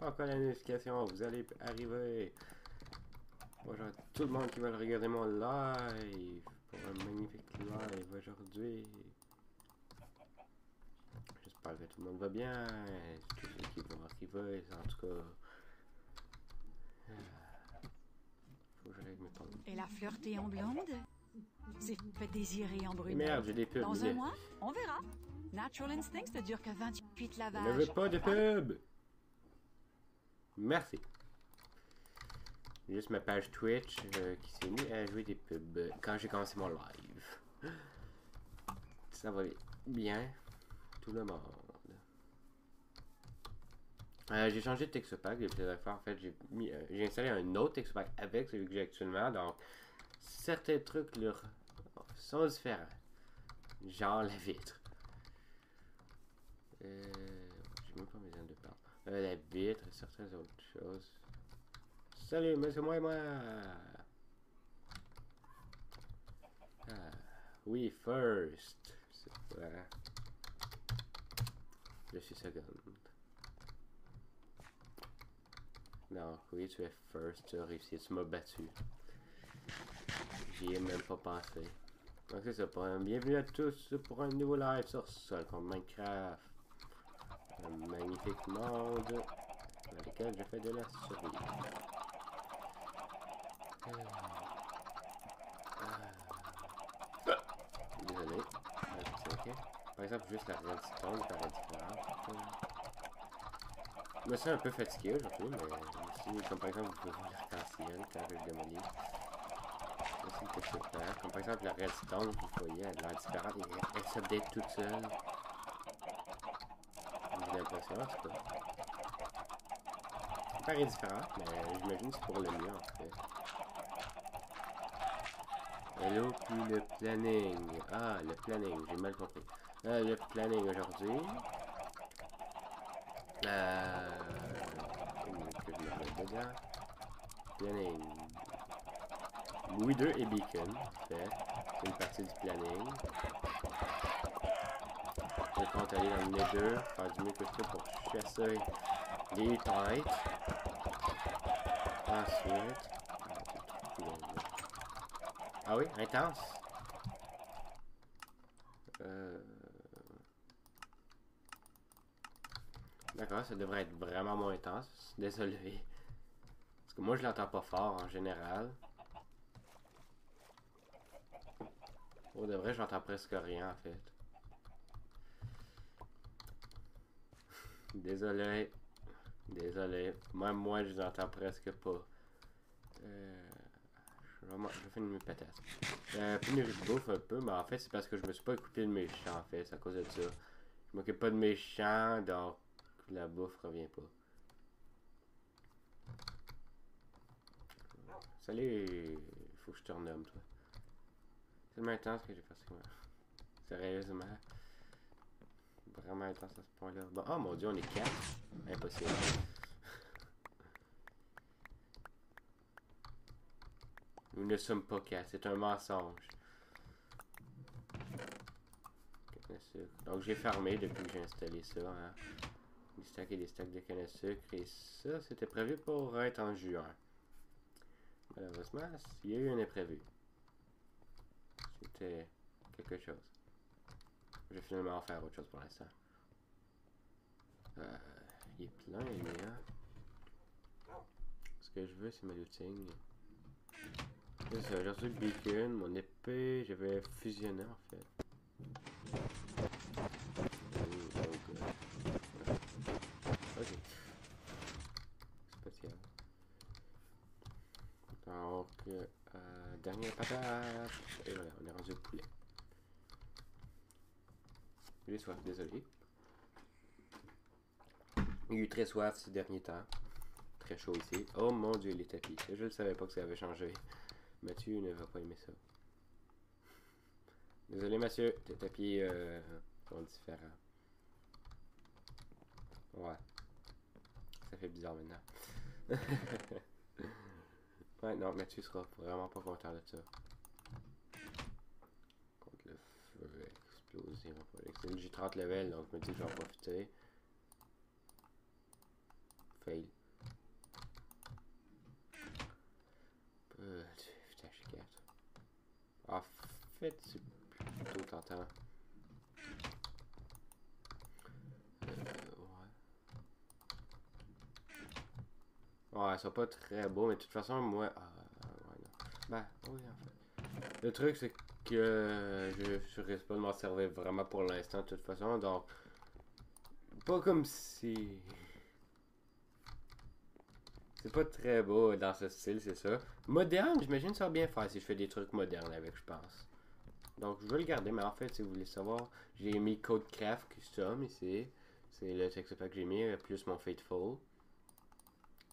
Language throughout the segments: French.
pas encore la notification, vous allez arriver. Bonjour à tout le monde qui va regarder mon live pour un magnifique live aujourd'hui. J'espère que tout le monde va bien. Tous ceux qui vont arriver, en tout cas. Faut que je règle mes problèmes. Et la flirtée en blonde? C'est fait désirer en brunette. Merde, j'ai des pubs. Dans un mois, on verra. Natural Instincts ne dure que 28 Je lavages. ne veux pas de pub. Merci. Juste ma page Twitch qui s'est mis à jouer des pubs quand j'ai commencé mon live. Ça va bien. Tout le monde. J'ai changé de texture pack depuis la fois. En fait, j'ai installé un autre texture pack avec celui que j'ai actuellement. Donc, certains trucs là, sont différents. Genre la vitre. J'ai même pas besoin de parler. La vitre et certaines autres choses. Salut, monsieur moi et moi. Oui, first. C'est vrai. Je suis second. Donc, oui, tu es first, tu as réussi, tu m'as battu. J'y ai même pas pensé. Donc, c'est ça. Bienvenue à tous pour un nouveau live sur Sol contre Minecraft. Un magnifique monde dans lequel je fais de la survie. Désolé. C'est ok. Par exemple, juste la redstone paraît différente. Je me sens un peu fatigué aujourd'hui, mais aussi, comme par exemple, vous pouvez voir l'arc-en-ciel quand je le démolis. Aussi, le texture pack. Comme par exemple, la redstone, vous voyez, elle a l'air différente et elle s'update toute seule. J'ai l'impression, en tout cas. Ça paraît différent, mais j'imagine que c'est pour le mieux, en fait. Hello, puis le planning. Ah, le planning, j'ai mal compris. Le planning aujourd'hui. Que je me mette dedans. Planning. Louis II et Beacon, en fait. C'est une partie du planning. Je compte aller dans le Nether, faire du mieux que je peux pour chasser les têtes. Ensuite. Ah oui, intense. D'accord, ça devrait être vraiment moins intense. Désolé. Parce que moi, je l'entends pas fort en général. Pour de vrai, j'entends presque rien en fait. Désolé. Désolé. Même moi, je les entends presque pas. Je vais finir mes patates. Pénurie de bouffe un peu, mais en fait, c'est parce que je me suis pas occupé de mes champs en fait, c'est à cause de ça. Je m'occupe pas de mes champs, donc la bouffe revient pas. Salut! Faut que je te renomme, toi. C'est tellement intense que j'ai fait ça. Sérieusement. Vraiment intense à ce point-là. Bon, oh mon dieu, on est 4. Impossible. Nous ne sommes pas 4, c'est un mensonge. Donc j'ai farmé depuis que j'ai installé ça. Hein. Des stacks et des stacks de canne à sucre. Et ça, c'était prévu pour être en juin. Malheureusement, il y a eu un imprévu. C'était quelque chose. Je vais finalement en faire autre chose pour l'instant. Il est plein, mais hein. Ce que je veux, c'est ma looting. C'est ça, j'ai reçu le beacon, mon épée, j'avais fusionné en fait. Ok. Spécial. Donc, dernière patate. Et voilà, on est rendu au poulet. J'ai soif, désolé. Il y a eu très soif ces derniers temps. Très chaud ici. Oh mon dieu, les tapis. Je ne savais pas que ça avait changé. Mathieu ne va pas aimer ça. Désolé, Mathieu. Tes tapis sont différents. Ouais. Ça fait bizarre maintenant. Ouais, non, Mathieu sera vraiment pas content de ça. Contre le feu explosif. J'ai 30 levels, donc je me dis que je vais en profiter. Fail. Du FTH4. En fait, c'est plutôt tentant. Ouais, c'est pas très beau, mais de toute façon, moi. Ouais, non. Ben, oui, en fait. Le truc, c'est que je risque pas de m'en servir vraiment pour l'instant, de toute façon, donc. Pas comme si. C'est pas très beau dans ce style, c'est ça. Moderne, j'imagine ça va bien faire si je fais des trucs modernes avec, je pense. Donc, je vais le garder, mais en fait, si vous voulez savoir, j'ai mis Codecraft Custom ici. C'est le texte pack que j'ai mis, plus mon Faithful.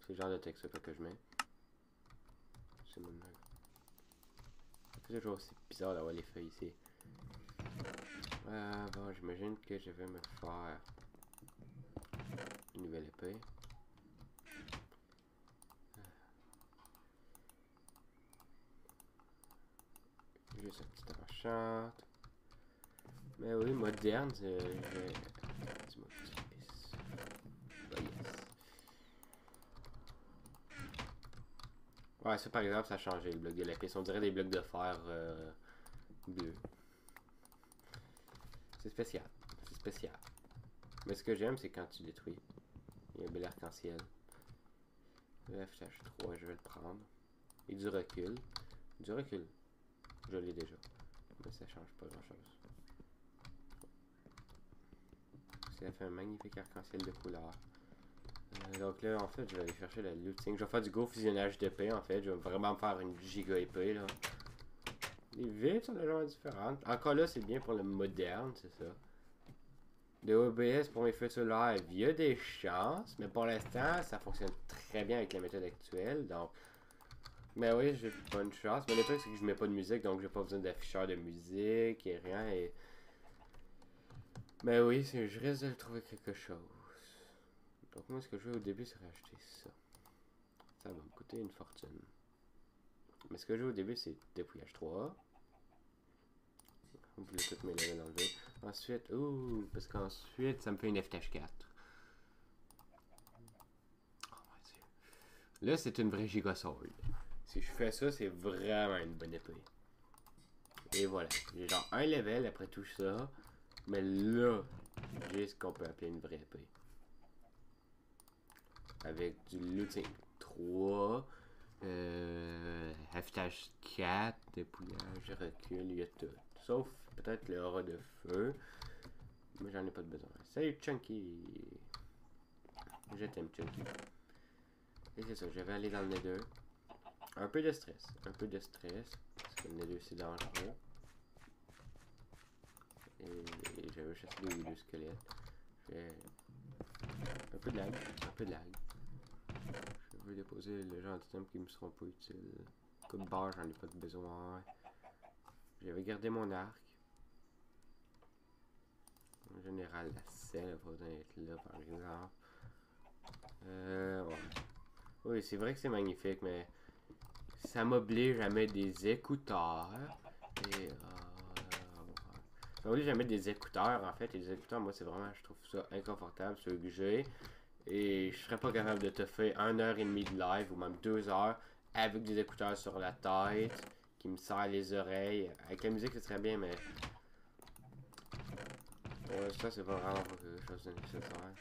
C'est le genre de texte pack que je mets. C'est mon. C'est toujours aussi bizarre d'avoir les feuilles ici. Bon, j'imagine que je vais me faire une nouvelle épée. Juste un petit enchant. Mais oui, moderne, dis-moi petit pisse. Oh yes. Ouais, ça par exemple, ça a changé le bloc de l'épice. On dirait des blocs de fer bleus. C'est spécial. C'est spécial. Mais ce que j'aime, c'est quand tu détruis. Il y a un bel arc-en-ciel. Le FH3, je vais le prendre. Et du recul. Du recul. Je l'ai déjà. Mais ça change pas grand chose. Ça fait un magnifique arc-en-ciel de couleur. Donc là, en fait, je vais aller chercher la looting. Je vais faire du gros fusionnage d'épée, en fait. Je vais vraiment me faire une giga épée, là. Les vitres sont légèrement différentes. Encore là, c'est bien pour le moderne, c'est ça. Le OBS pour mes futurs lives, il y a des chances, mais pour l'instant, ça fonctionne très bien avec la méthode actuelle. Donc, mais oui, j'ai pas une chance. Mais le truc, c'est que je mets pas de musique, donc j'ai pas besoin d'afficheur de musique et rien. Et... mais oui, je risque de trouver quelque chose. Donc moi, ce que je veux au début, c'est racheter ça. Ça va me coûter une fortune. Mais ce que je veux au début, c'est dépouillage 3. On peut toutes mes levels enlever. Ensuite, parce qu'ensuite, ça me fait une FTH4. Oh mon dieu. Là, c'est une vraie Gigasword. Si je fais ça, c'est vraiment une bonne épée. Et voilà. J'ai genre un level après tout ça. Mais là, j'ai ce qu'on peut appeler une vraie épée. Avec du looting 3. FTH 4, dépouillage, recul, il y a tout. Sauf peut-être le aura de feu. Mais j'en ai pas de besoin. Salut Chunky! Je t'aime Chunky. Et c'est ça, je vais aller dans le Nether. Un peu de stress. Un peu de stress. Parce que le Nether c'est dangereux. Et je vais chasser deux squelettes. Un peu de lag. Un peu de lag. Je vais déposer le genre d'items qui me seront pas utiles. Coup de barre, j'en ai pas de besoin. J'avais gardé mon arc. En général, la selle va pas être là, par exemple. Ouais. Oui, c'est vrai que c'est magnifique, mais ça m'oblige à mettre des écouteurs. Et ça m'oblige à mettre des écouteurs, en fait. Et les écouteurs, moi, c'est vraiment, je trouve ça inconfortable, ceux que j'ai. Et je serais pas capable de te faire 1h30 de live ou même 2 heures avec des écouteurs sur la tête qui me serrent les oreilles. Avec la musique, ce serait bien, mais ouais, ça, c'est pas vraiment quelque chose de nécessaire.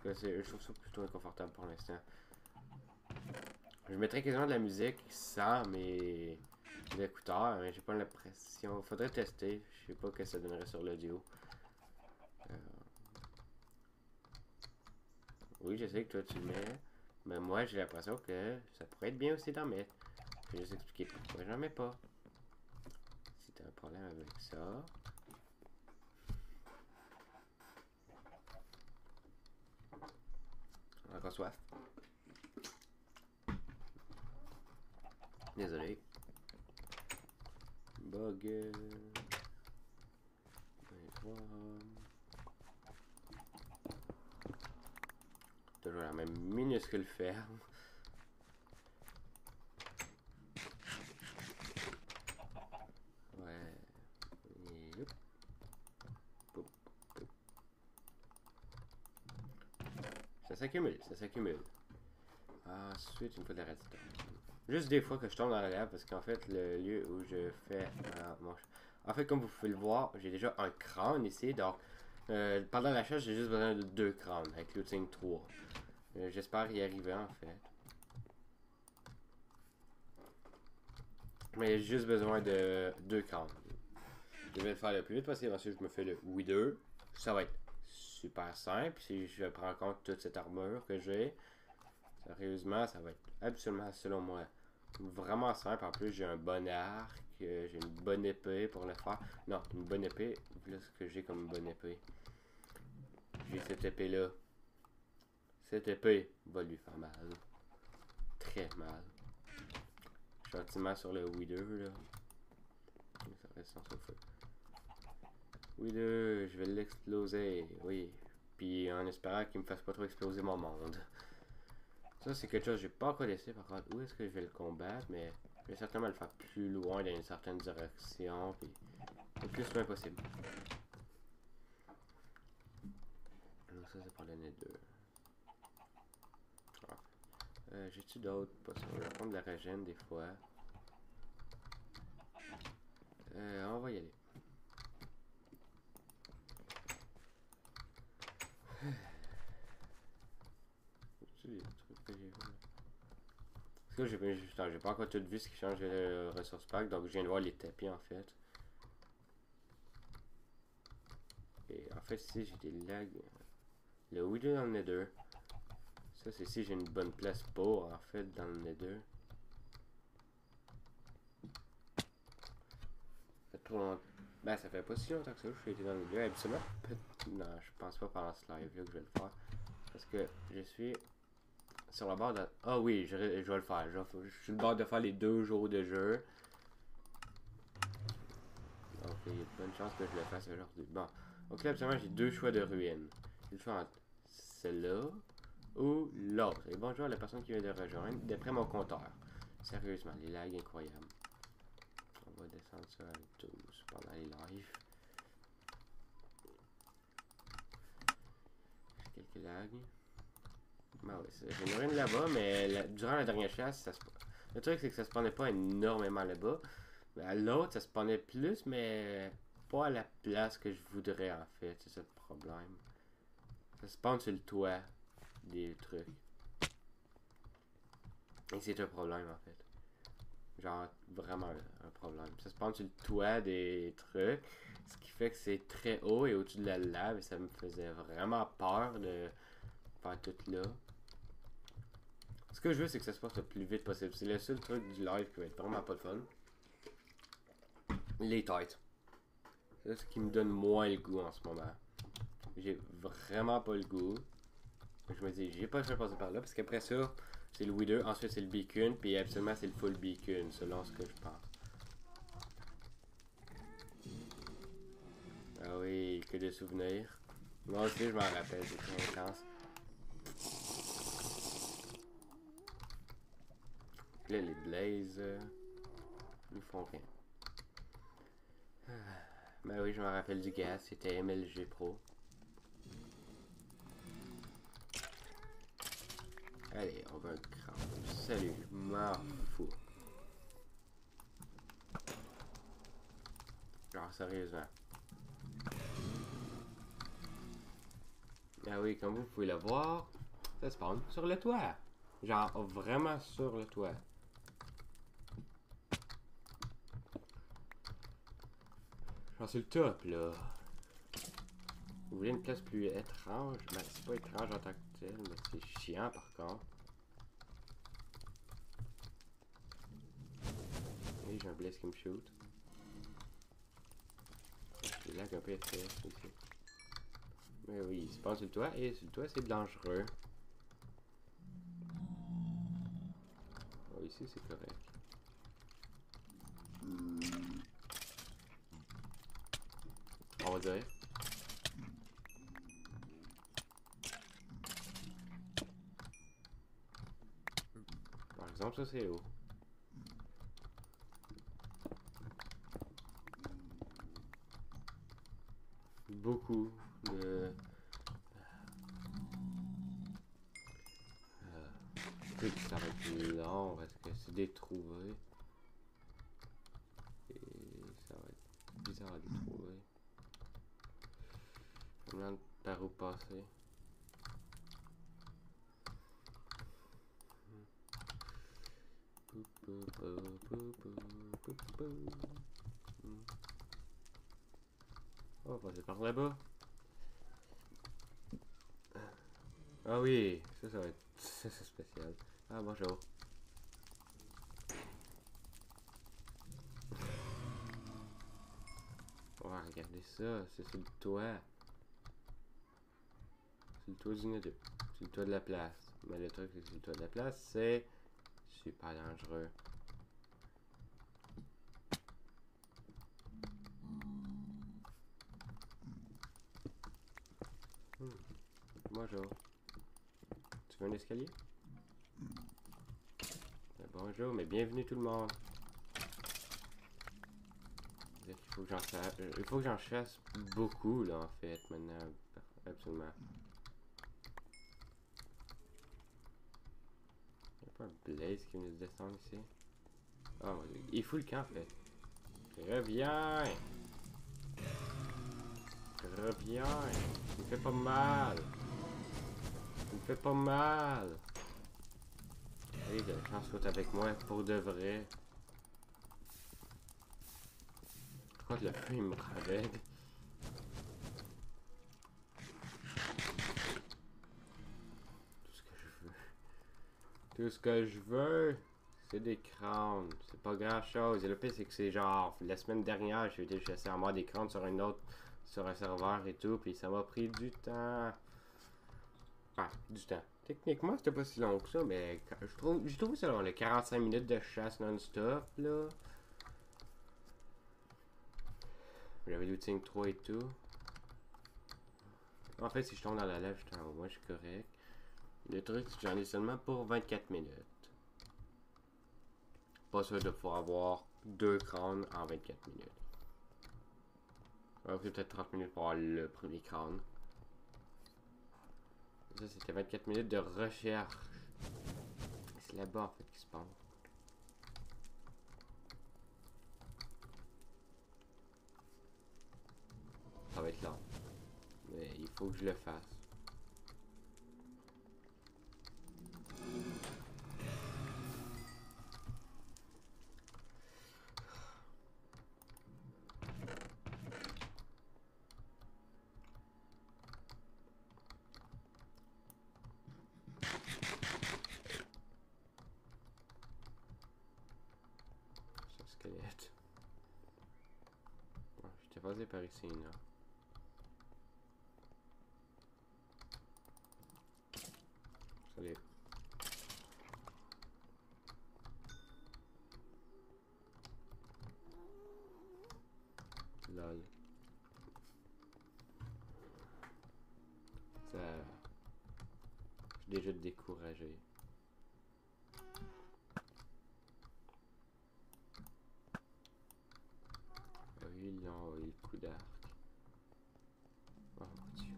Parce que je trouve ça plutôt inconfortable pour l'instant. Je mettrais quasiment de la musique sans mes écouteurs, mais j'ai pas l'impression. Faudrait tester. Je sais pas ce que ça donnerait sur l'audio. Oui, je sais que toi tu le mets, mais moi j'ai l'impression que ça pourrait être bien aussi d'en mettre. Je vais juste expliquer pourquoi j'en mets pas. Si t'as un problème avec ça. Encore soif. Désolé. Bug. Toujours la même minuscule ferme. Ouais. Et hop. Poup, poup. Ça s'accumule, ça s'accumule. Ensuite, une fois de la redstone. Juste des fois que je tombe dans la lave parce qu'en fait, le lieu où je fais en fait, comme vous pouvez le voir, j'ai déjà un crâne ici. Donc, pendant la chasse, j'ai juste besoin de 2 crânes avec looting 3. J'espère y arriver en fait. Mais j'ai juste besoin de 2 crânes. Je vais le faire le plus vite possible. Ensuite, je me fais le Wither. Ça va être super simple si je prends en compte toute cette armure que j'ai. Sérieusement, ça va être absolument, selon moi, vraiment simple. En plus, j'ai un bon arc, j'ai une bonne épée pour le faire. Non, une bonne épée. Voilà ce que j'ai comme bonne épée. J'ai cette épée-là. Cette épée va lui faire mal. Très mal. Gentiment sur le Wither, là. Ça reste sans feu. Wither, je vais l'exploser. Oui. Puis en espérant qu'il me fasse pas trop exploser mon monde. Ça, c'est quelque chose que j'ai pas encore laissé. Par contre, où est-ce que je vais le combattre? Mais je vais certainement le faire plus loin dans une certaine direction. Puis le plus loin possible. Donc ça, c'est pour l'année 2. J'ai-tu d'autres potions? Je vais prendre de la régène des fois. On va y aller. J'ai des trucs que j'ai vu. Parce que j'ai pas encore tout vu ce qui change le ressource pack, donc je viens de voir les tapis en fait. Et en fait ici j'ai des lags. Le Wither dans le Nether. Ça c'est si j'ai une bonne place pour en fait dans le Nether. Ça fait trop longtemps. Ben ça fait pas si longtemps que ça, je suis été dans le Nether. Absolument. Non, je pense pas pendant ce live là que je vais le faire. Parce que je suis sur la barre de... Ah oui, je vais le faire. Je suis sur le bord de faire les 2 jours de jeu. Donc il y a de bonnes chances que je le fasse aujourd'hui. Bon. Donc là, absolument, j'ai 2 choix de ruines. J'ai le choix entre celle-là ou l'autre. Et bonjour à la personne qui vient de rejoindre, d'après mon compteur. Sérieusement, les lags incroyables. On va descendre ça à 12 pendant les lives. J'ai quelques lags. Ben oui, j'ai une ruine là-bas, mais durant la dernière chasse, ça se... Le truc, c'est que ça se spawnait pas énormément là-bas. À l'autre, ça se spawnait plus, mais pas à la place que je voudrais, en fait. C'est ça le problème. Ça spawn sur le toit des trucs. Et c'est un problème, en fait. Genre, vraiment un problème. Ça spawn sur le toit des trucs, ce qui fait que c'est très haut et au-dessus de la lave, et ça me faisait vraiment peur de faire tout là. Ce que je veux, c'est que ça se passe le plus vite possible. C'est le seul truc du live qui va être vraiment pas de fun. Les têtes. C'est ce qui me donne moins le goût en ce moment. J'ai vraiment pas le goût. Je me dis, j'ai pas le choix de passer par là, parce qu'après ça, c'est le Wither, ensuite c'est le Beacon, puis absolument c'est le full Beacon, selon ce que je pense. Ah oui, que de souvenirs. Moi aussi, je m'en rappelle, c'est très intense. Là, les Blazes nous font rien. Ben oui, je me rappelle du gaz, c'était MLG Pro. Allez, on va un crâne. Salut, je m'en fous. Genre, sérieusement. Ah oui, comme vous pouvez le voir, ça spawn sur le toit. Genre, vraiment sur le toit. Genre, c'est le top, là. Vous voulez une place plus étrange? Ben, c'est pas étrange en tant que tel, mais c'est chiant, par contre. Et j'ai un Blaze qui me shoot. J'ai lag un peu FPS ici. Mais oui, il se passe sur le toit, et sur le toit, c'est dangereux. Oh, ici, c'est correct. On va dire. Par exemple, ça, c'est haut. Beaucoup de tout, ça va être long parce que c'est des trouver. Et ça va être bizarre à les trouver. Je me demande par où passer. Oh, on va passer par là-bas. Ah oui, ça va être ça, c'est spécial. Ah bonjour. On va regarder ça, c'est sur le toit. C'est le toit du nid. C'est le toit de la place. Mais le truc c'est que sur le toit de la place, c'est super dangereux. Bonjour. Tu veux un escalier? Bonjour, mais bienvenue tout le monde. Il faut que j'en fasse, il faut que j'en chasse beaucoup là en fait maintenant. Absolument. Il n'y a pas un blaze qui vient de descendre ici. Oh mon dieu, il fout le camp en fait. Reviens! Reviens! Il me fait pas mal! Il me fait pas mal! Oui, il a la chance d'être avec moi pour de vrai. Je crois que le feu il me ramène. Tout ce que je veux, c'est des crânes. C'est pas grand chose. Et le pire, c'est que c'est genre, la semaine dernière, j'ai été chasser en mode des crânes sur une autre, sur un serveur et tout, puis ça m'a pris du temps. Ah, du temps. Techniquement, c'était pas si long que ça, mais j'ai trouvé ça long, les 45 minutes de chasse non-stop, là. J'avais looting 3 et tout. En fait, si je tombe dans la lave, je moi, je suis correct. Le truc, c'est que j'en ai seulement pour 24 minutes. Pas sûr de pouvoir avoir 2 crânes en 24 minutes. Alors, c'est peut-être 30 minutes pour avoir le premier crâne. Ça, c'était 24 minutes de recherche. C'est là-bas, en fait, qui se passe. Ça va être long. Mais il faut que je le fasse. Ce squelette. Ouais, j'étais passé par ici, là. Salut. Lol. Ça... Je suis déjà découragé. Oui, ils ont eu le coup d'arc. Oh mon dieu.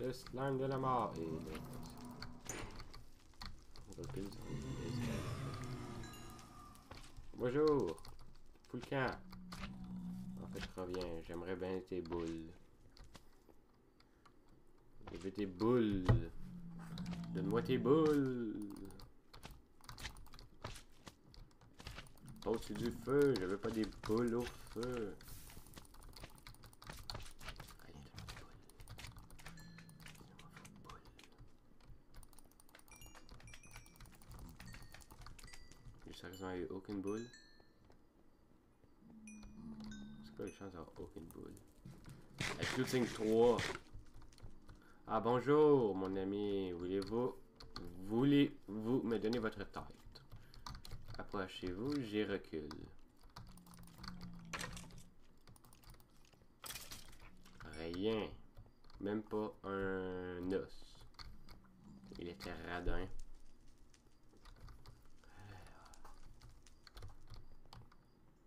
Le slime de la mort. Et le... On va pile. Bonjour. Full camp. En fait, je reviens. J'aimerais bien tes boules. Je veux tes boules. Donne-moi tes boules. Oh, c'est du feu. Je veux pas des boules au feu. Allez, donne-moi des boules. Donne-moi vos boules. J'ai sérieusement eu aucune boule. C'est quoi les chances d'avoir aucune boule? Shooting 3. Ah bonjour mon ami, voulez-vous me donner votre tête? Approchez-vous, j'y recule. Rien. Même pas un os. Il était radin.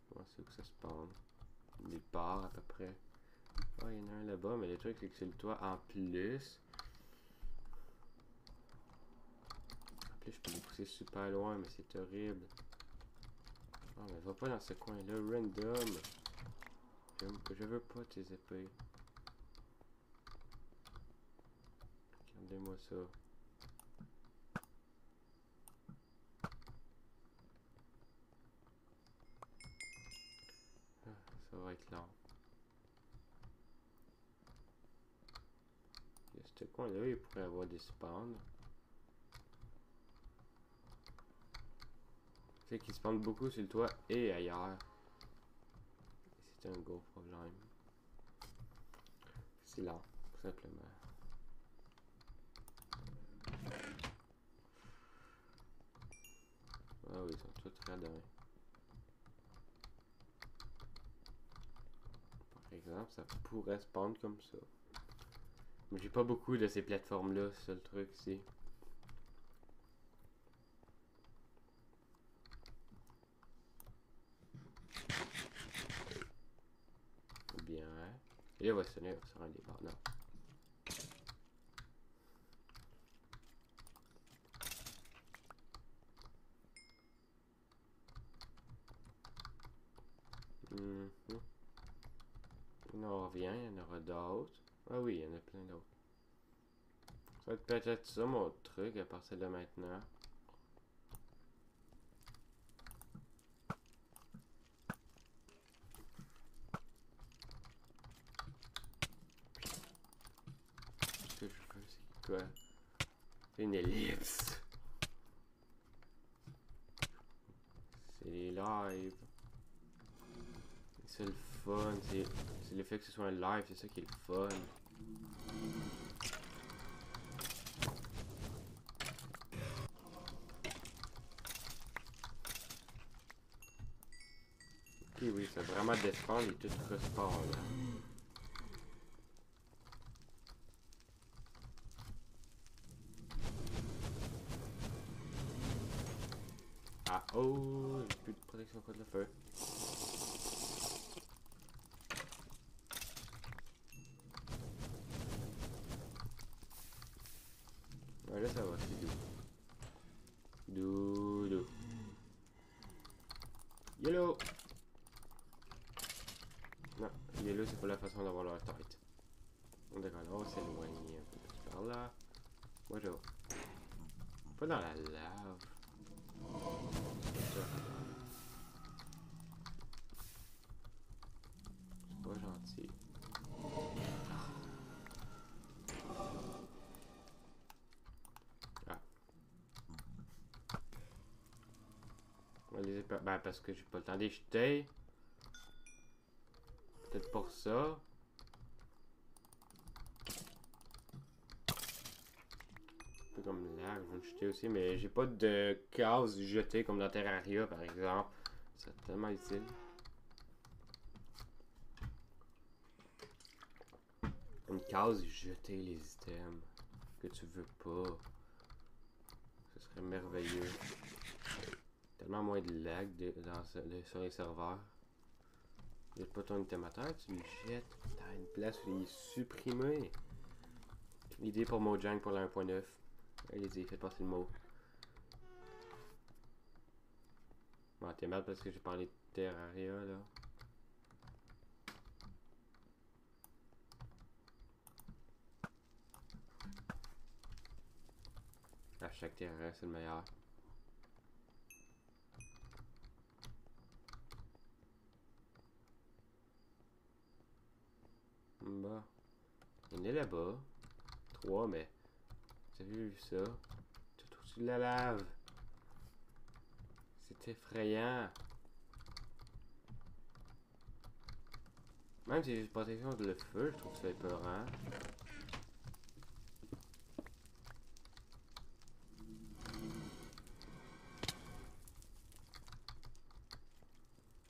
Comment c'est que ça se passe? Nulle part à peu près. Oh, il y en a un là-bas, mais le truc c'est que c'est le toit en plus. plus, je peux les pousser super loin, mais c'est horrible. Non, mais va pas dans ce coin-là, random. Je veux pas tes épées. Regardez-moi ça. Ah, ça va être lent. Et ce coin-là, il pourrait avoir des spawns. Tu sais qu'ils spawnent beaucoup sur le toit et ailleurs. C'est un gros problème. C'est lent, tout simplement. Ah oui, ils sont tous radins. Par exemple, ça pourrait spawn comme ça. Mais j'ai pas beaucoup de ces plateformes-là, c'est ça le truc ici. Bien. Et là, on va sonner sur un départ. Non. On en revient, il y en aura d'autres. Ah oui, il y en a plein d'autres. Ça va être peut-être ça mon truc à partir de maintenant. Ce que je veux, c'est quoi? C'est une ellipse. C'est les lives. C'est le fun, c'est le fait que ce soit un live, c'est ça qui est le fun. Ok, oui, c'est vraiment descendre et tout respawn là. Ah oh, j'ai plus de protection contre le feu. Ouais, là ça va, c'est doux. Doudou. Yellow! Non, yellow c'est pas la façon d'avoir leur tête. D'accord, on va s'éloigner un peu plus par là. Bonjour. Pas dans la lave. C'est ça. C'est pas gentil. Ah. On va les épées. Ben, parce que j'ai pas le temps de les jeter. Peut-être pour ça. Un peu comme là, je vais le jeter aussi, mais j'ai pas de cases jetées comme dans Terraria par exemple. C'est tellement utile. Une case jeter les items que tu veux pas. Ce serait merveilleux. Tellement moins de lag sur les serveurs. Jette pas ton item à terre, tu le jettes dans une place où il est supprimé. Idée pour Mojang pour la 1.9. Allez-y, faites passer le mot. Bon, t'es mal parce que j'ai parlé de Terraria là. Hashtag Terraria, c'est le meilleur. Bah. Il y en a là-bas. 3, mais. Vous avez vu ça? Tout au-dessus de la lave. C'est effrayant. Même si j'ai une protection de le feu, je trouve ça épeurant.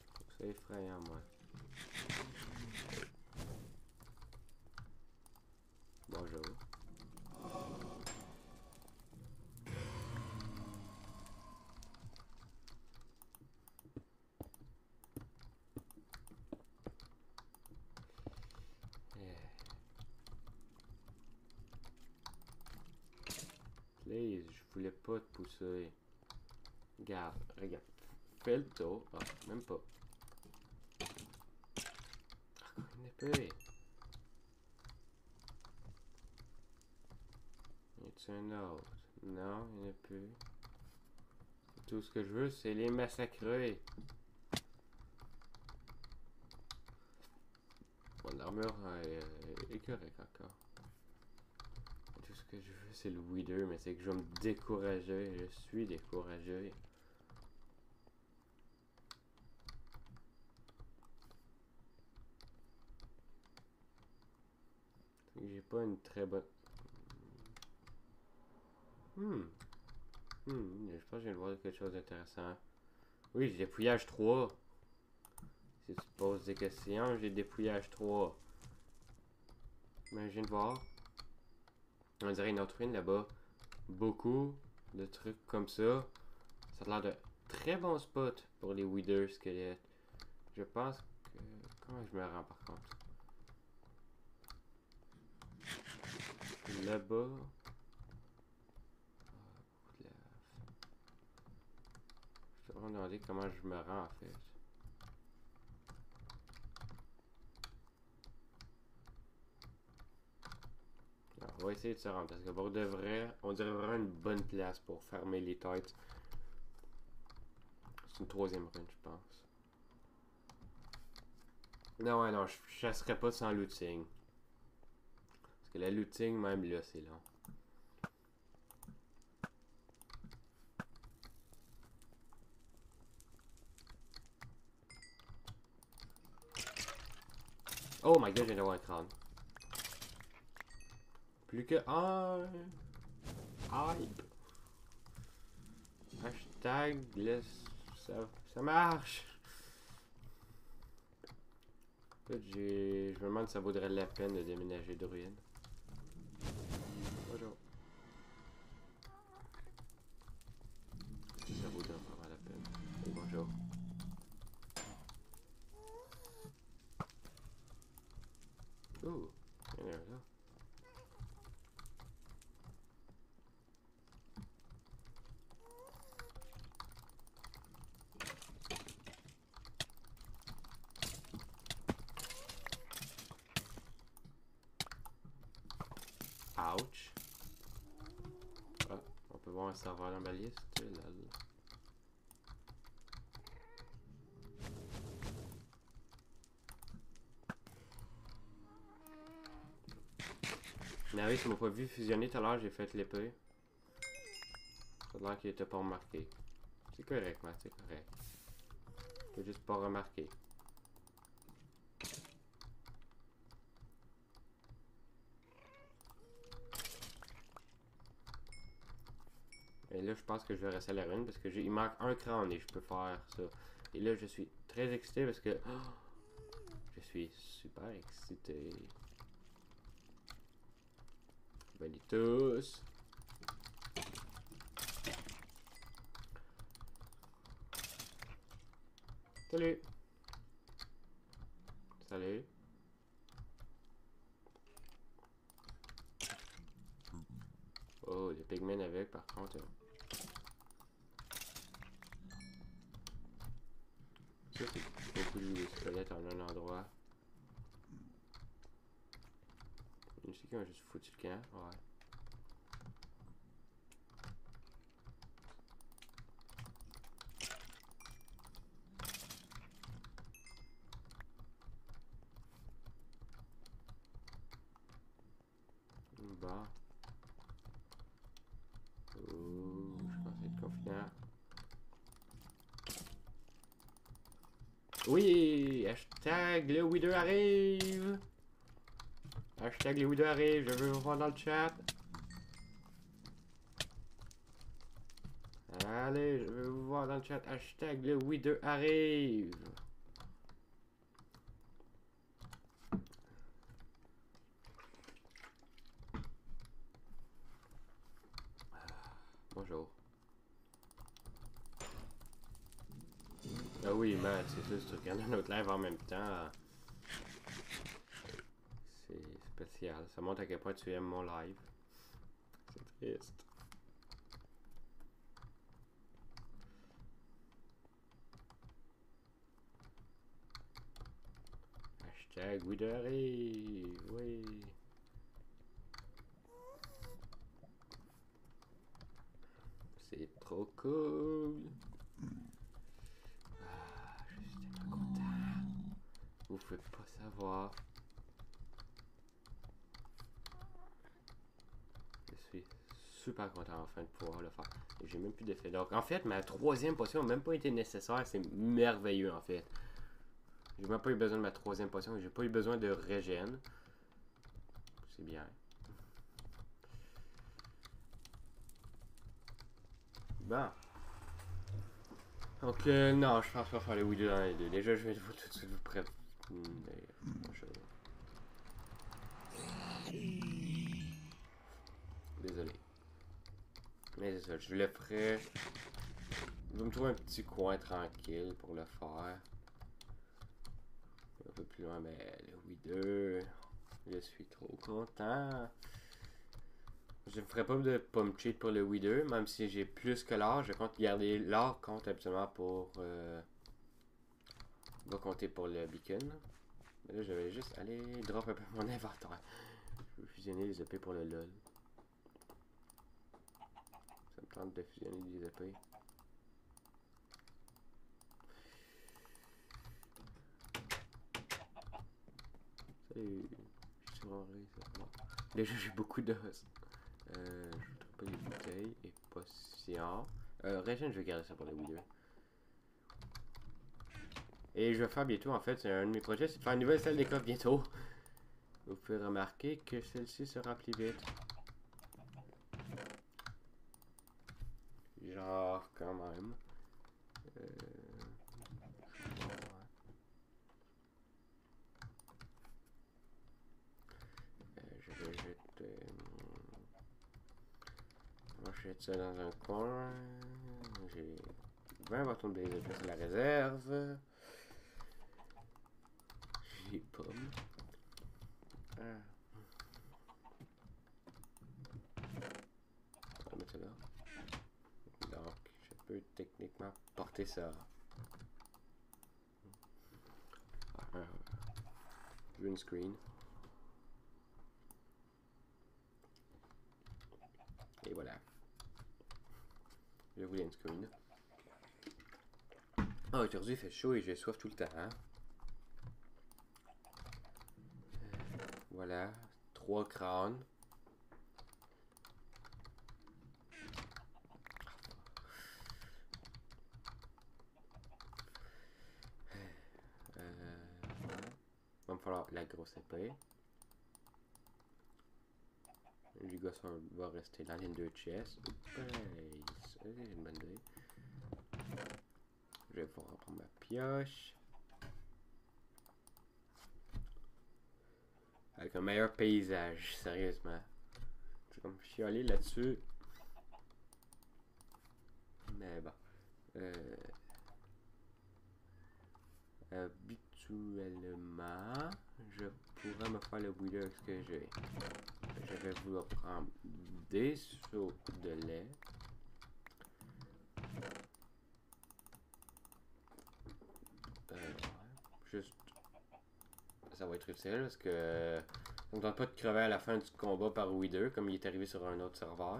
Je trouve ça effrayant, moi. Bonjour. Please, je voulais pas te pousser. Regarde, regarde. Fais le tour. Ah, même pas. Ah, une épée. Y a-t-il un autre? Non, il n'y en a plus. Tout ce que je veux, c'est les massacrer. Mon armure est correcte encore. Tout ce que je veux, c'est le Wither, mais c'est que je vais me décourager. Je suis découragé. J'ai pas une très bonne... je pense que je viens de voir quelque chose d'intéressant. Oui, j'ai dépouillage 3. Si tu te poses des questions, j'ai dépouillage 3. Mais je viens de voir. On dirait une autre ruine là-bas. Beaucoup de trucs comme ça. Ça a l'air de très bon spot pour les Wither squelettes. Je pense que... Comment je me rends par contre? Là-bas... Je vais me demander comment je me rends en fait. Alors, on va essayer de se rendre parce que pour de vrai, on dirait vraiment une bonne place pour fermer les têtes. C'est une troisième run, je pense. Non, ouais, non, je chasserais pas sans looting. Parce que la looting, même là, c'est long. Oh my god, je viens d'avoir un crâne. Plus que un. Hype. Hashtag ça marche. Écoute, je me demande si ça vaudrait la peine de déménager de ruine. Bonjour. Si ça vaudrait vraiment la peine. Et bonjour. Ouh, il y en a un là. Ouch. Ah, on peut voir un serveur dans ma liste. Mais oui, tu m'as pas vu fusionner tout à l'heure, j'ai fait l'épée. Ça a l'air qu'il était pas remarqué. C'est correct, Matt, c'est correct. T'as juste pas remarqué. Et là, je pense que je vais rester à la rune parce que il manque un crâne et je peux faire ça. Et là, je suis très excité parce que... je suis super excité. Venez tous. Salut. Salut. Oh, les pigmen avec par contre. Ça, c'est beaucoup de squelettes en un endroit. Je sais qui m'a juste foutu le camp. Ouais. Bon. Ouh, je pense être confident. Oui! Hashtag le Wither arrive! Hashtag le Wither arrive, je veux vous voir dans le chat. Allez, je veux vous voir dans le chat. Hashtag le Wither arrive! Bonjour. Ah oui, man, c'est ça, si tu regardes un autre live en même temps, c'est spécial. Ça montre à quel point tu aimes mon live. C'est triste. Hashtag Wither arrive. Oui. C'est trop cool. Ah, je suis tellement content. Vous pouvez pas savoir. Je suis super content enfin de pouvoir le faire. Et j'ai même plus d'effet. Donc en fait, ma troisième potion n'a même pas été nécessaire. C'est merveilleux en fait. J'ai même pas eu besoin de ma troisième potion. J'ai pas eu besoin de régène. C'est bien. Bon. Donc non, je pense pas faire les Wither dans les deux. Déjà, je vais tout de suite vous prêter. Désolé. Mais c'est ça, je le ferai. Je vais me trouver un petit coin tranquille pour le faire. Un peu plus loin, mais le Wither. Je suis trop content. Je ne ferai pas de pomme cheat pour le Wither, même si j'ai plus que l'or. Je compte garder l'or compte absolument pour. Va compter pour le beacon. Mais là, je vais juste aller drop un peu mon inventaire. Je vais fusionner les épées pour le LOL. Ça me tente de fusionner des épées. Salut. Je suis rentré, ça. Bon. Déjà, j'ai beaucoup d'os. Je ne trouve pas les bouteilles et potions. Régène, je vais garder ça pour le Wither. Et je vais faire bientôt, en fait, c'est un de mes projets, c'est de faire une nouvelle salle des coffres bientôt. Vous pouvez remarquer que celle-ci se remplit vite. Genre, quand même. Je vais jeter... Moi, je jette ça dans un coin. J'ai 20 bâtons de blaze sur la réserve. J'ai pommes. Ah. On va mettre ça là. Donc, je peux techniquement porter ça. Green screen. Et voilà. Je voulais une screen. Ah, aujourd'hui il fait chaud et j'ai soif tout le temps. Hein? Voilà. 3 crânes. Va me falloir la grosse épée. Le gars va rester dans les deux chests. C'est une bonne idée. Je vais pouvoir prendre ma pioche. Avec un meilleur paysage, sérieusement. Je vais comme chialer là-dessus. Mais bon. Habituellement, je pourrais me faire le Wither avec ce que j'ai. Je vais vouloir prendre des seaux de lait. Juste. Ça va être utile parce que. On ne tente pas de crever à la fin du combat par Wither comme il est arrivé sur un autre serveur.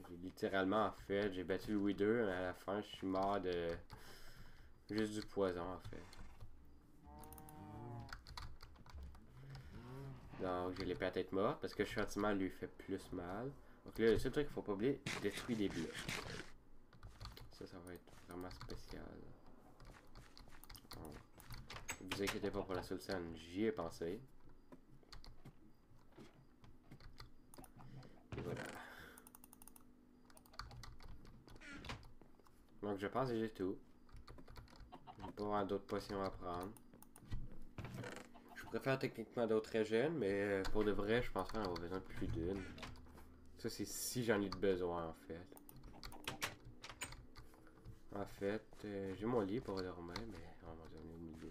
J'ai littéralement en fait, j'ai battu le Wither, mais à la fin je suis mort de. Juste du poison en fait. Donc j'ai l'épée à tête morte parce que le châtiment lui fait plus mal. Donc là, le seul truc qu'il faut pas oublier, détruire des blocs. Ça va être vraiment spécial. Donc, ne vous inquiétez pas pour la seule scène, j'y ai pensé. Et voilà. Donc je pense que j'ai tout. J'ai pas vraiment d'autres potions à prendre. Je préfère techniquement d'autres régènes, mais pour de vrai, je pense qu'on aura besoin de plus d'une. Ça, c'est si j'en ai besoin, en fait. En fait, j'ai mon lit pour dormir, mais on va donner une idée.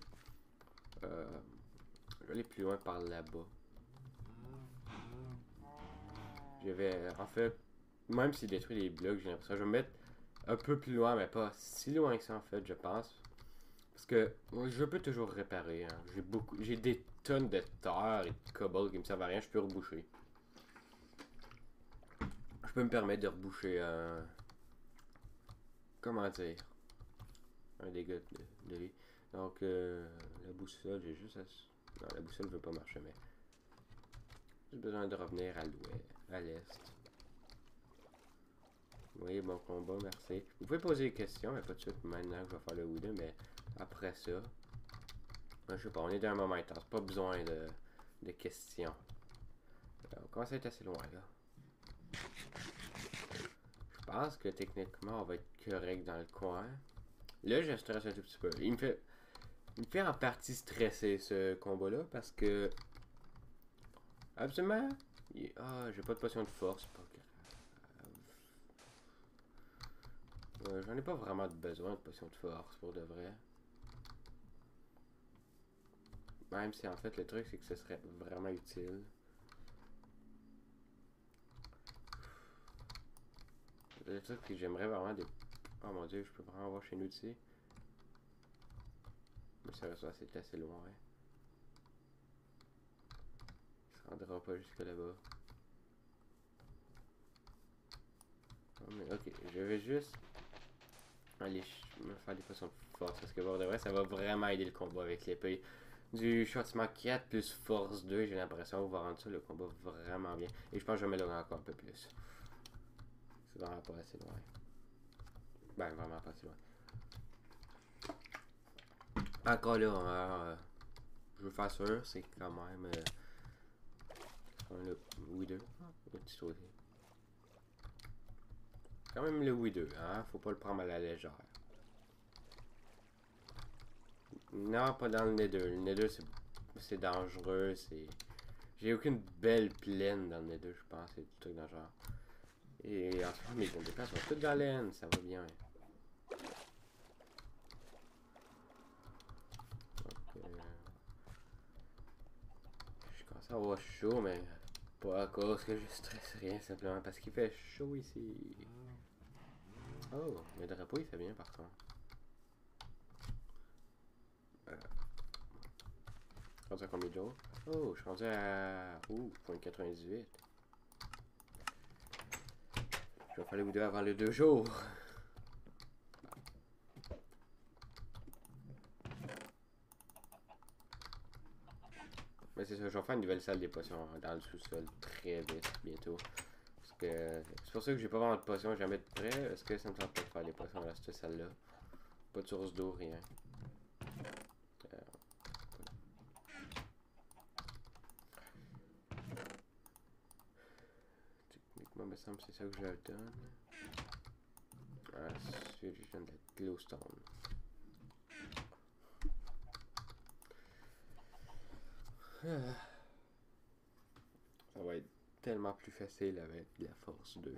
Je vais aller plus loin par là-bas. Je vais, en fait, même s'il détruit les blocs, j'ai l'impression que je vais me mettre un peu plus loin, mais pas si loin que ça en fait, je pense. Parce que je peux toujours réparer. Hein. J'ai des tonnes de terre et de cobble qui me servent à rien, je peux reboucher. Je peux me permettre de reboucher un... Comment dire? Un dégât de vie. Donc, la boussole, j'ai juste à... Non, la boussole veut pas marcher, mais... J'ai besoin de revenir à l'est. Oui, bon combat, merci. Vous pouvez poser des questions, mais pas tout de suite maintenant que je vais faire le Wooden, mais après ça... Je sais pas, on est dans un moment intense, pas besoin de questions. On commence à être assez loin, là. Je pense que techniquement, on va être correct dans le coin. Là, je stresse un tout petit peu. Il me fait en partie stresser, ce combat-là, parce que... Absolument... Ah, j'ai pas de potion de force, pas grave. J'en ai pas vraiment besoin de potion de force, pour de vrai. Même si, en fait, le truc, c'est que ce serait vraiment utile. Le truc, c'est que j'aimerais vraiment des... Oh mon dieu, je peux vraiment voir chez nous d'ici. Mais sérieusement, c'est assez loin. Hein. Il se rendra pas jusque là-bas. Oh, mais ok, je vais juste aller me faire des potions de force. Parce que pour de vrai, ça va vraiment aider le combat avec l'épée. Du châtiment 4 plus force 2, j'ai l'impression, on va rendre ça le combat vraiment bien. Et je pense que je vais m'améliorer encore un peu plus. C'est vraiment pas assez loin. Ben, vraiment pas assez loin. Encore là, je veux faire sûr, c'est quand même le Wither. Quand même le Wither, hein, faut pas le prendre à la légère. Non, pas dans le Nether. Le Nether, c'est dangereux, c'est... J'ai aucune belle plaine dans le Nether, je pense, c'est du truc dans le genre. Et en ce moment, mes zones de place sont toutes dans l'aine, ça va bien. Je commence à avoir chaud, mais pas à cause que je stresse rien, simplement parce qu'il fait chaud ici. Oh, mais le drapeau il fait bien par contre. Je suis rendu à combien de jours? Oh, je suis rendu à... Ouh, 0.98. Je vais faire les vidéos avant les 2 jours. Mais c'est ça, je vais faire une nouvelle salle des potions dans le sous-sol très vite, bientôt. Parce que c'est pour ça que j'ai pas vraiment de potions jamais de près. Parce que ça me tente pas de faire des potions dans cette salle-là. Pas de source d'eau, rien. Techniquement, il me semble que c'est ça que je donne. Ah, c'est juste de la glowstone. Ça va être tellement plus facile avec la force 2.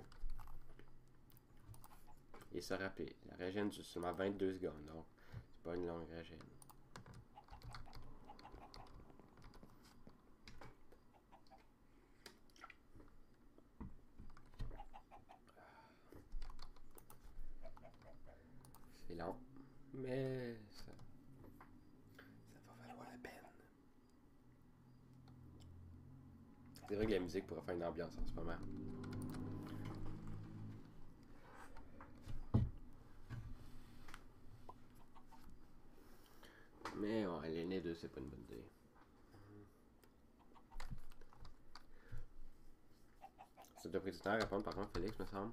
Et ça rappelle, la régène dure seulement 22 secondes, donc c'est pas une longue régène. C'est long, mais ça va valoir la peine. C'est vrai que la musique pourrait faire une ambiance en ce moment. Mais ouais, l'aîné 2, c'est pas une bonne idée. Ça t'a pris du temps à répondre par contre, Félix, me semble.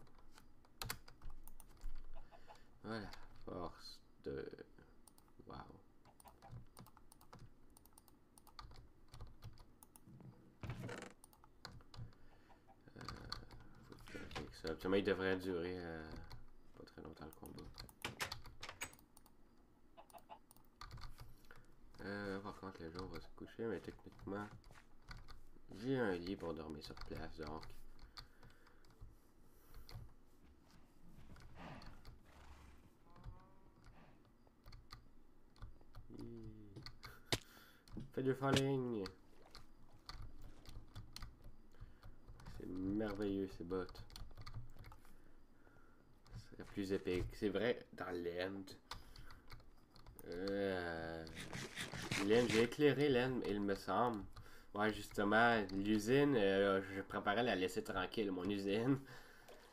Voilà, force de... Wow. Faut que ça. Absolument, il devrait durer pas très longtemps le combat. Par contre, le jour va se coucher, mais techniquement, j'ai un lit pour dormir sur place, donc. Fais du falling. C'est merveilleux ces bottes. serait plus épique. C'est vrai, dans l'end. L'end, j'ai éclairé l'end, il me semble. Ouais, justement, l'usine, je préparais à la laisser tranquille, mon usine.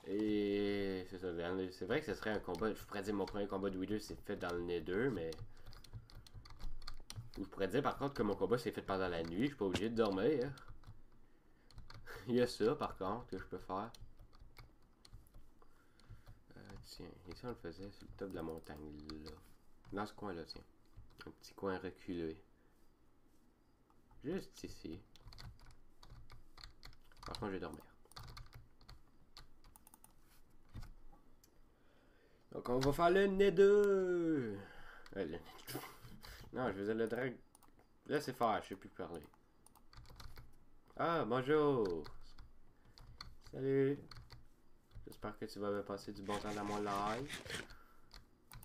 Et c'est ça, c'est vrai que ce serait un combat. Je pourrais dire mon premier combat de Wither c'est fait dans le Nether, mais. Ou je pourrais dire par contre que mon combat c'est fait pendant la nuit, je suis pas obligé de dormir. Il y a ça par contre que je peux faire. Tiens, ici on le faisait sur le top de la montagne là. Dans ce coin là, tiens. Un petit coin reculé. Juste ici. Par contre, je vais dormir. Donc, on va faire le Nether. Non, je faisais le drag. Laissez faire, je sais plus parler. Ah, bonjour. Salut. J'espère que tu vas passer du bon temps dans mon live.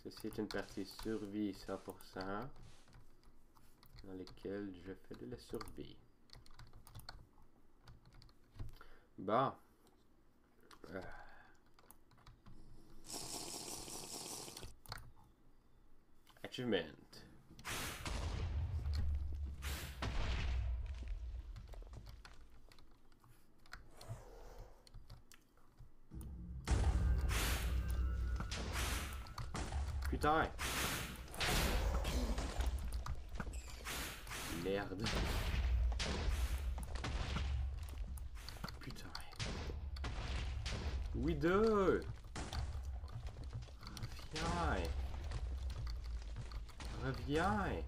Ceci est une partie survie 100%. Dans lesquelles je fais de la survie. Bon. Achievement. Putain. Merde. Putain. Wither. Reviens. Reviens.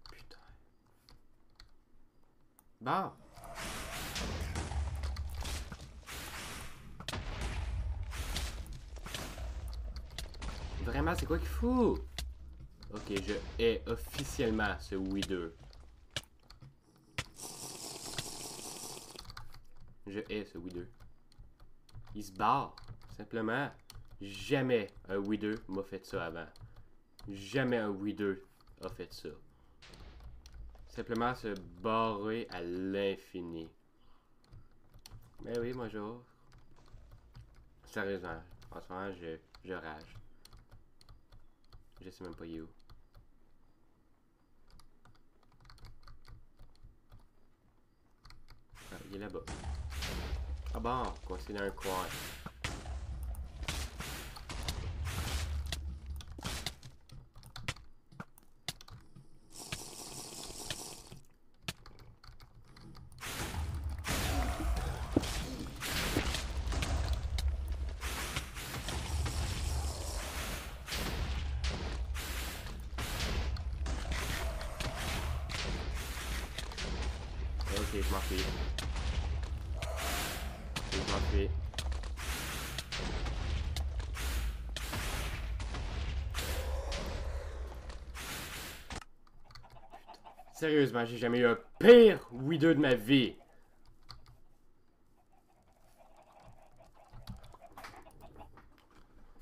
Putain. Bon. Vraiment, c'est quoi qu'il faut? Ok, je hais officiellement ce Wither. Je hais ce Wither. Il se barre, simplement. Jamais un Wither m'a fait ça avant. Jamais un Wither a fait ça. Simplement se barrer à l'infini. Mais oui, bonjour. Sérieusement, en ce moment, je rage. Je sais même pas il est où. Ah, il est là-bas. Ah bon, coincé dans un coin. Ok, je m'en fais. Je m'en fais. Sérieusement, j'ai jamais eu un pire Wither de ma vie.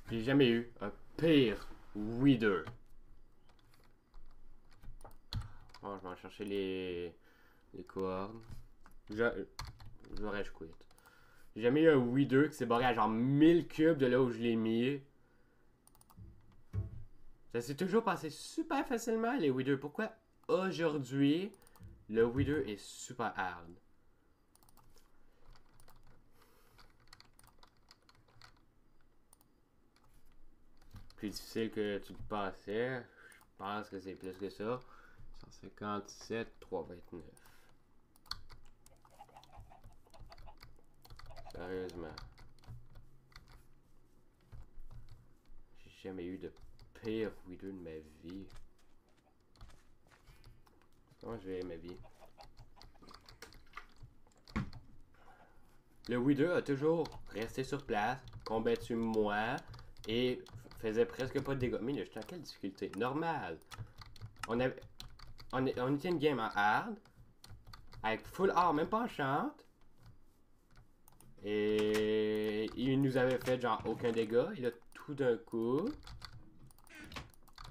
J'ai jamais eu un pire Wither. Bon, je vais en chercher les cordes. J'aurais quit. J'ai jamais eu un Wither qui s'est barré à genre 1000 cubes de là où je l'ai mis. Ça s'est toujours passé super facilement les Wither. Pourquoi aujourd'hui le Wither est super hard? Plus difficile que tu le pensais. Je pense que c'est plus que ça. 157, 329. Sérieusement. J'ai jamais eu de pire Wither de ma vie. Comment je vais ma vie? Le Wither a toujours resté sur place, combattu moi et faisait presque pas de dégâts. Mais là, j'étais en quelle difficulté? Normal. On était une game en hard, avec full art, même pas en chante. Et il nous avait fait genre aucun dégât. Et là, tout d'un coup,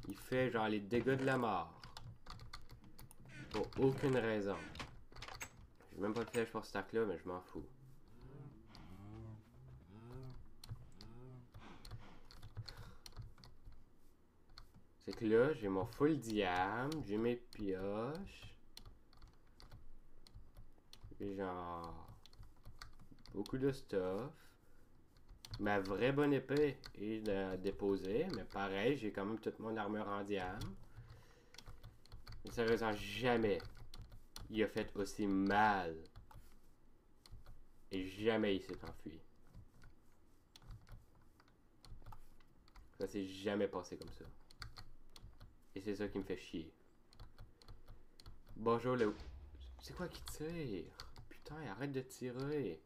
il fait genre les dégâts de la mort. Pour aucune raison. J'ai même pas de flèche pour ce stack là, mais je m'en fous. C'est que là, j'ai mon full diam, j'ai mes pioches. J'ai genre beaucoup de stuff. Ma vraie bonne épée est déposée, mais pareil, j'ai quand même toute mon armure en diam. Mais sérieusement, jamais il a fait aussi mal. Et jamais il s'est enfui. Ça s'est jamais passé comme ça. Et c'est ça qui me fait chier. Bonjour le... C'est quoi qui tire? Putain, arrête de tirer.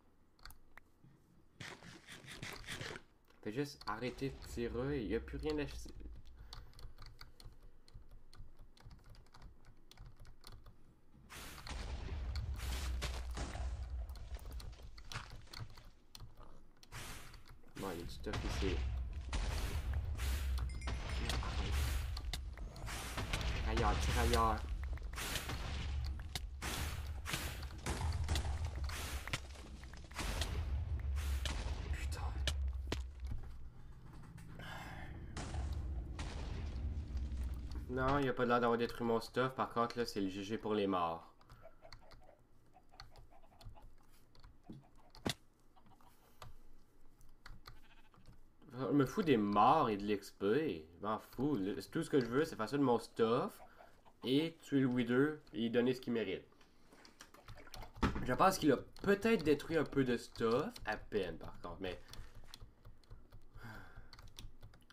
Fais juste arrêter de tirer. Il n'y a plus rien à... Bon, il y a du stuff ici. Ailleurs, tire ailleurs. Putain. Non, il n'y a pas l'air d'avoir détruit mon stuff. Par contre, là, c'est le GG pour les morts. Je me fous des morts et de l'XP. Je m'en fous. Tout ce que je veux, c'est faire ça de mon stuff. Et tuer le Wither et lui donner ce qu'il mérite. Je pense qu'il a peut-être détruit un peu de stuff. À peine, par contre. Mais...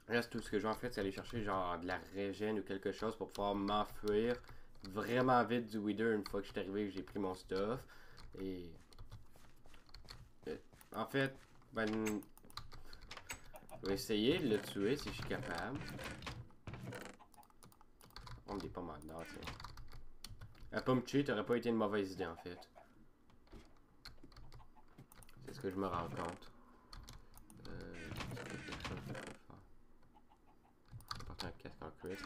là, c'est tout ce que je vais en fait, c'est aller chercher genre de la régène ou quelque chose pour pouvoir m'enfuir vraiment vite du Wither une fois que je suis arrivé et que j'ai pris mon stuff. Et... en fait, ben... je vais essayer de le tuer si je suis capable. On me dit pas mal d'or, tiens. La pomme cheat aurait pas été une mauvaise idée en fait. C'est ce que je me rends compte. Porter un casque en cuir,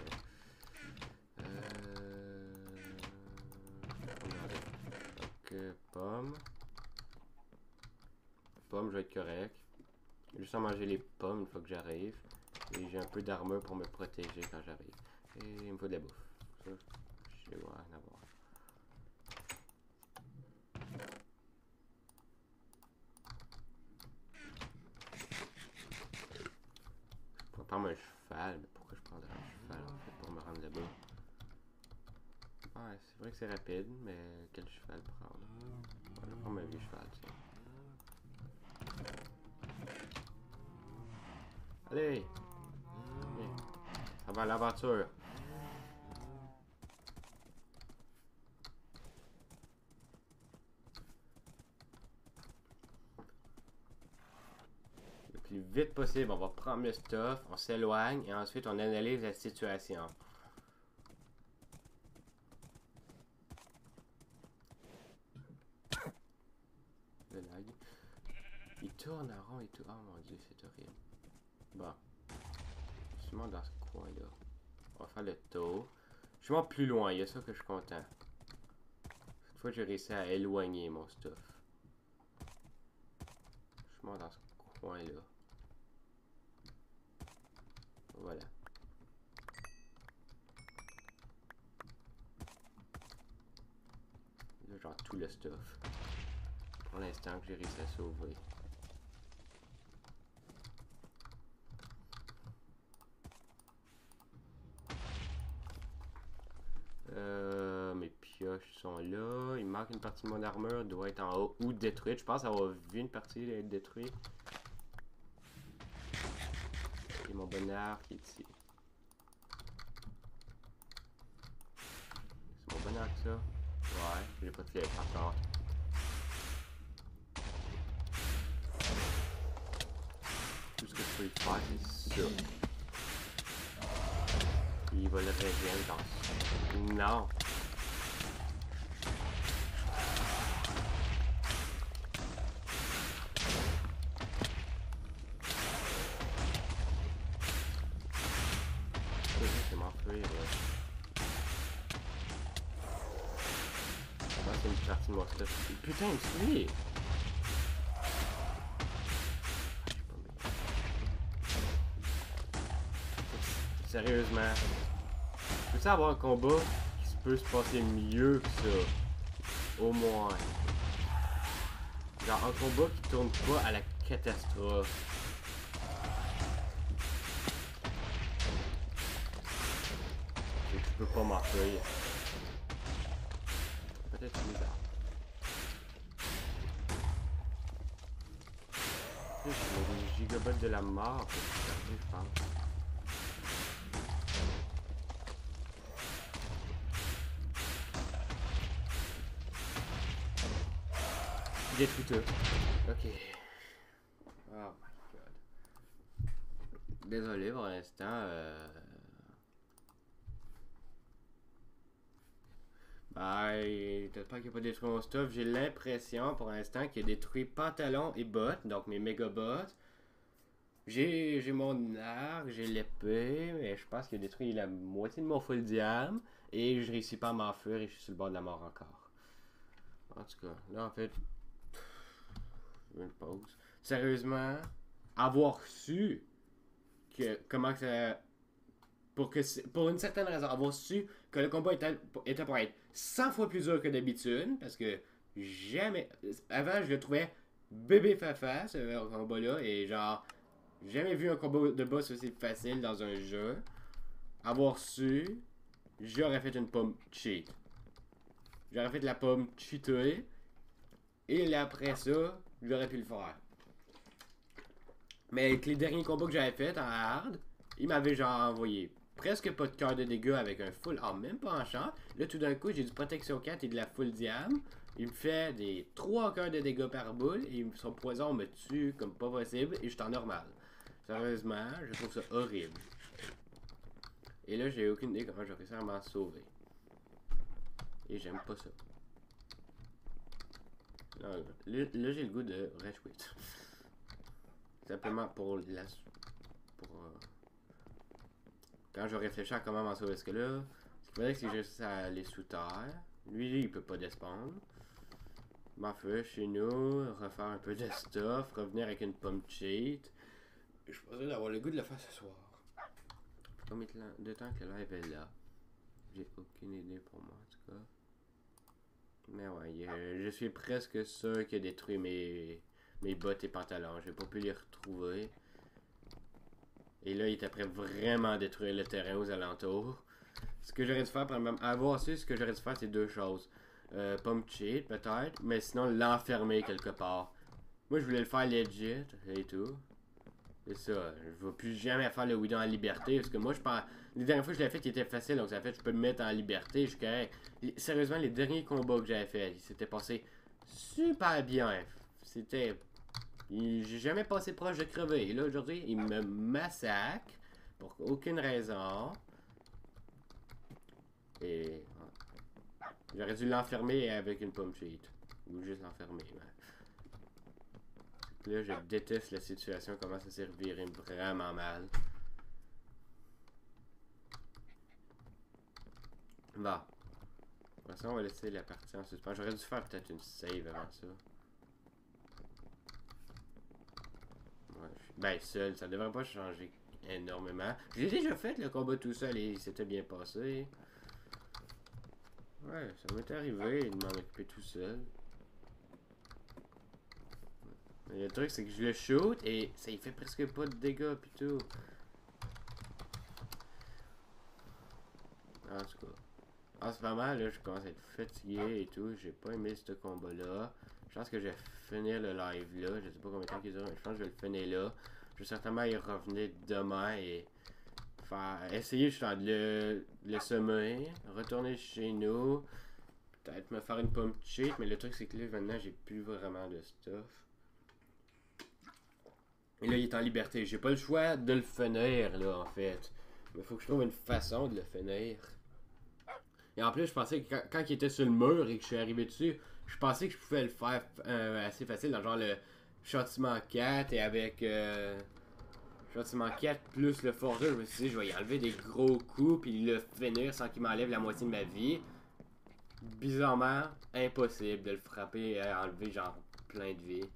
ok, pomme. Pomme, je vais être correct. Juste à manger les pommes une fois que j'arrive. Et j'ai un peu d'armure pour me protéger quand j'arrive. Et il me faut de la bouffe. Ça, je vais en avoir. Je pourrais prendre un cheval. Mais pourquoi je prendrais un cheval en fait pour me rendre là-bas? Ouais, c'est vrai que c'est rapide, mais quel cheval prendre? Je vais prendre un vieux cheval, tiens. Allez! Ça va à l'aventure! Le plus vite possible, on va prendre le stuff, on s'éloigne et ensuite on analyse la situation. Le lag. Il tourne en rond et tout. Oh mon dieu, c'est horrible. Bon. Je suis dans ce coin-là. On va faire le tour. Je suis plus loin, il y a ça que je suis content. Cette fois, j'ai réussi à éloigner mon stuff. Je suis dans ce coin-là. Voilà. Là, genre tout le stuff. Pour l'instant que j'ai réussi à sauver. Mes pioches sont là. Il manque une partie de mon armure. Elle doit être en haut ou détruite. Je pense avoir vu une partie être détruite. Et mon bon arc qui est ici. C'est mon bon arc ça? Ouais, j'ai pas de flèche par contre. Tout ce que je peux y faire, c'est ça. Il va le régénérer dans ça. Non! C'est m'enfuir là. C'est une partie de mon stuff. Putain, il me suit! Sérieusement, ça avoir un combat qui peut se passer mieux que ça. Au moins. Genre un combat qui tourne pas à la catastrophe. Et que je peux pas m'enfuir. Peut-être une bizarre. J'ai des gigabytes de la mort pour starter, je pense. Détruit tout. Ok. Oh my god. Désolé pour l'instant. Peut-être pas qu'il n'a pas détruit mon stuff. J'ai l'impression pour l'instant qu'il a détruit pantalon et bottes, donc mes méga bottes. J'ai mon arc, j'ai l'épée, mais je pense qu'il a détruit la moitié de mon full diam. Et je réussis pas à m'enfuir et je suis sur le bord de la mort encore. En tout cas, là en fait, je veux une pause. Sérieusement, avoir su que comment que ça. Pour une certaine raison, avoir su que le combat était pour être 100 fois plus dur que d'habitude, parce que jamais. Avant, je le trouvais bébé fafa, ce combat-là, et genre, jamais vu un combat de boss aussi facile dans un jeu. Avoir su, j'aurais fait une pomme cheat. J'aurais fait de la pomme cheatée, et là, après ça, j'aurais pu le faire. Mais avec les derniers combats que j'avais fait en hard, il m'avait genre envoyé presque pas de cœur de dégâts avec un full arme, même pas en champ. Là, tout d'un coup, j'ai du protection 4 et de la full diam. Il me fait des 3 cœurs de dégâts par boule et son poison me tue comme pas possible et je suis en normal. Sérieusement, je trouve ça horrible. Et là, j'ai aucune idée comment je vais réussir à m'en sauver. Et j'aime pas ça. Non, là, j'ai le goût de rage quit. Simplement pour la... Quand je réfléchis à comment m'en sauver, parce que là, ce qu'il faudrait, c'est que je réussisse à aller sous terre. Lui, il peut pas despawn. M'enfuir chez nous, refaire un peu de stuff, revenir avec une pomme cheat. Je suis pas sûr d'avoir le goût de le faire ce soir. Combien de temps que le live est là? J'ai aucune idée pour moi, en tout cas. Mais ouais, je suis presque sûr qu'il a détruit mes bottes et pantalons. J'ai pas pu les retrouver. Et là, il était prêt vraiment à détruire le terrain aux alentours. Ce que j'aurais dû faire, avoir su, ce que j'aurais dû faire, c'est deux choses. Pas me cheat, peut-être, mais sinon l'enfermer quelque part. Moi, je voulais le faire legit et tout. C'est ça, je vais plus jamais faire le Widon en liberté, parce que moi, je pense... Les dernières fois que je l'ai fait, il était facile, donc ça fait que je peux me mettre en liberté, je suis correct. Sérieusement, les derniers combats que j'avais fait, ils s'étaient passés super bien. C'était... J'ai jamais passé proche de crever. Et là, aujourd'hui, il me massacre pour aucune raison. Et... J'aurais dû l'enfermer avec une pomme cheat. Ou juste l'enfermer. Là, je déteste la situation, comment ça s'est reviré vraiment mal. Bon. De toute façon, on va laisser la partie en suspens. J'aurais dû faire peut-être une save avant ça. Ouais, ben, seul, ça devrait pas changer énormément. J'ai déjà fait le combat tout seul et c'était bien passé. Ouais, ça m'est arrivé de m'en occuper tout seul. Le truc, c'est que je le shoot et ça y fait presque pas de dégâts pis tout. En tout cas. En ce moment, là, je commence à être fatigué et tout. J'ai pas aimé ce combat-là. Je pense que je vais finir le live là. Je sais pas combien de temps il dure, mais je pense que je vais le finir là. Je vais certainement y revenir demain et essayer justement de le semer. Retourner chez nous. Peut-être me faire une pomme cheat. Mais le truc, c'est que là, maintenant, j'ai plus vraiment de stuff. Et là, il est en liberté. J'ai pas le choix de le finir, là, en fait. Mais il faut que je trouve une façon de le finir. Et en plus, je pensais que quand il était sur le mur et que je suis arrivé dessus, je pensais que je pouvais le faire assez facile dans genre le châtiment 4 et avec châtiment 4 plus le forger. Je me suis dit, je vais y enlever des gros coups puis le finir sans qu'il m'enlève la moitié de ma vie. Bizarrement, impossible de le frapper et enlever genre plein de vie.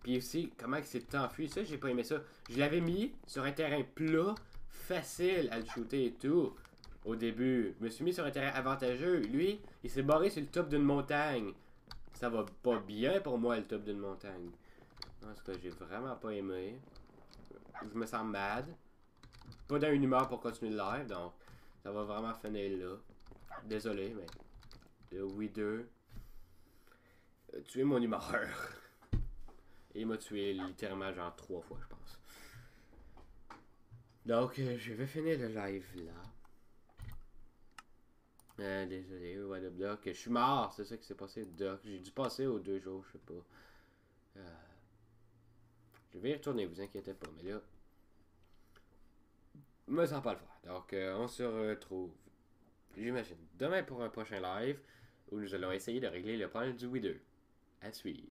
Puis aussi, comment il s'est enfui, ça j'ai pas aimé ça. Je l'avais mis sur un terrain plat, facile à le shooter et tout. Au début, je me suis mis sur un terrain avantageux. Lui, il s'est barré sur le top d'une montagne. Ça va pas bien pour moi, le top d'une montagne. En tout cas, j'ai vraiment pas aimé. Je me sens mad. Pas dans une humeur pour continuer le live, donc ça va vraiment finir là. Désolé, mais le Wither a tué mon humeur. Et il m'a tué littéralement genre 3 fois, je pense. Donc, je vais finir le live là. Désolé, what up, Doc. Je suis mort, c'est ça qui s'est passé, Doc. J'ai dû passer aux 2 jours, je sais pas. Je vais y retourner, vous inquiétez pas, mais là, je me sens pas le faire. Donc, on se retrouve, j'imagine, demain pour un prochain live où nous allons essayer de régler le problème du Wither. À suivre.